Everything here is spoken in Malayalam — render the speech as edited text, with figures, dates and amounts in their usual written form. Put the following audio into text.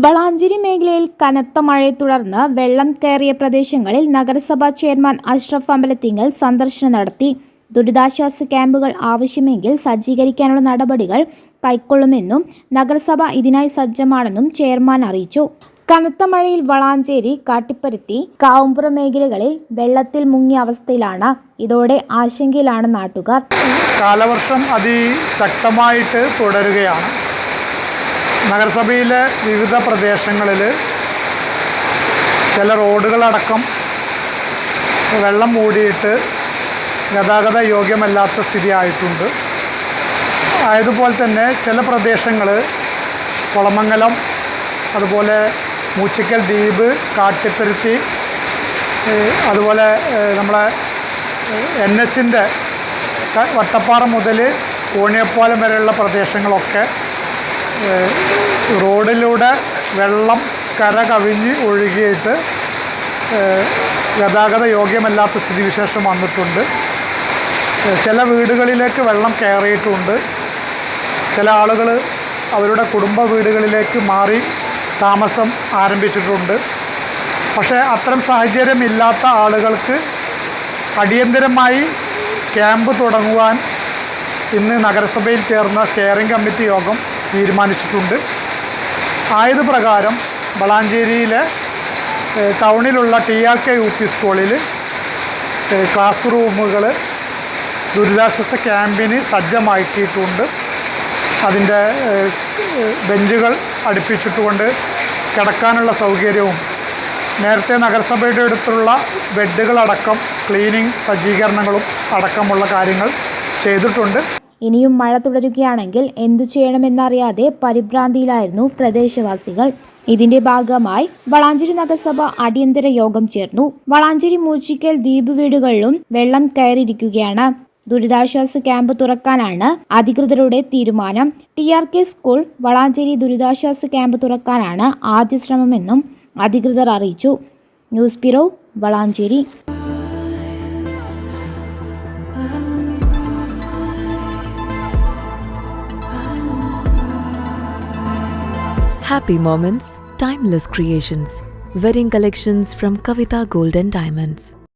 വളാഞ്ചേരി മേഖലയിൽ കനത്ത മഴയെ തുടർന്ന് വെള്ളം കയറിയ പ്രദേശങ്ങളിൽ നഗരസഭാ ചെയർമാൻ അഷ്റഫ് അമ്പലത്തിങ്ങൽ സന്ദർശനം നടത്തി. ദുരിതാശ്വാസ ക്യാമ്പുകൾ ആവശ്യമെങ്കിൽ സജ്ജീകരിക്കാനുള്ള നടപടികൾ കൈക്കൊള്ളുമെന്നും നഗരസഭ ഇതിനായി സജ്ജമാണെന്നും ചെയർമാൻ അറിയിച്ചു. കനത്ത മഴയിൽ വളാഞ്ചേരി, കാട്ടിപ്പരുത്തി, കാവുംപുറം മേഖലകളിൽ വെള്ളത്തിൽ മുങ്ങിയ അവസ്ഥയിലാണ്. ഇതോടെ ആശങ്കയിലാണ് നാട്ടുകാർ. കാലവർഷം അതിശക്തമായിട്ട് തുടരുകയാണ്. നഗരസഭയിലെ വിവിധ പ്രദേശങ്ങളിൽ ചില റോഡുകളടക്കം വെള്ളം മൂടിയിട്ട് ഗതാഗത യോഗ്യമല്ലാത്ത സ്ഥിതി ആയിട്ടുണ്ട്. ആയതുപോലെ തന്നെ ചില പ്രദേശങ്ങൾ കുളമംഗലം, അതുപോലെ മൂച്ചിക്കൽ ദ്വീപ്, കാട്ടിപ്പരുത്തി, അതുപോലെ നമ്മളെ NH-ൻ്റെ വട്ടപ്പാറ മുതൽ കോണിയപ്പാലം വരെയുള്ള പ്രദേശങ്ങളൊക്കെ റോഡിലൂടെ വെള്ളം കര കവിഞ്ഞ് ഒഴുകിയിട്ട് ഗതാഗത യോഗ്യമല്ലാത്ത സ്ഥിതിവിശേഷം വന്നിട്ടുണ്ട്. ചില വീടുകളിലേക്ക് വെള്ളം കയറിയിട്ടുണ്ട്. ചില ആളുകൾ അവരുടെ കുടുംബ വീടുകളിലേക്ക് മാറി താമസം ആരംഭിച്ചിട്ടുണ്ട്. പക്ഷേ അത്തരം സാഹചര്യമില്ലാത്ത ആളുകൾക്ക് അടിയന്തരമായി ക്യാമ്പ് തുടങ്ങുവാൻ ഇന്ന് നഗരസഭയിൽ ചേർന്ന സ്റ്റിയറിംഗ് കമ്മിറ്റി യോഗം തീരുമാനിച്ചിട്ടുണ്ട്. ആയത് പ്രകാരം വളാഞ്ചേരിയിലെ ടൗണിലുള്ള TRK UP സ്കൂളിൽ ക്ലാസ് റൂമുകൾ ദുരിതാശ്വാസ ക്യാമ്പിന് സജ്ജമാക്കിയിട്ടുണ്ട്. അതിൻ്റെ ബെഞ്ചുകൾ അടുപ്പിച്ചിട്ടുകൊണ്ട് കിടക്കാനുള്ള സൗകര്യവും നേരത്തെ നഗരസഭയുടെ അടുത്തുള്ള ബെഡുകളടക്കം ക്ലീനിങ് സജ്ജീകരണങ്ങളും അടക്കമുള്ള കാര്യങ്ങൾ ചെയ്തിട്ടുണ്ട്. ഇനിയും മഴ തുടരുകയാണെങ്കിൽ എന്തു ചെയ്യണമെന്നറിയാതെ പരിഭ്രാന്തിയിലായിരുന്നു പ്രദേശവാസികൾ. ഇതിന്റെ ഭാഗമായി വളാഞ്ചേരി നഗരസഭ അടിയന്തര യോഗം ചേർന്നു. വളാഞ്ചേരി മൂച്ചിക്കൽ ദ്വീപ് വീടുകളിലും വെള്ളം കയറിയിരിക്കുകയാണ്. ദുരിതാശ്വാസ ക്യാമ്പ് തുറക്കാനാണ് അധികൃതരുടെ തീരുമാനം. TRK സ്കൂൾ വളാഞ്ചേരി ദുരിതാശ്വാസ ക്യാമ്പ് തുറക്കാനാണ് ആദ്യ ശ്രമമെന്നും അധികൃതർ അറിയിച്ചു. News bureau, Valanchery. Happy moments, timeless creations. Wedding collections from Kavita Gold and Diamonds.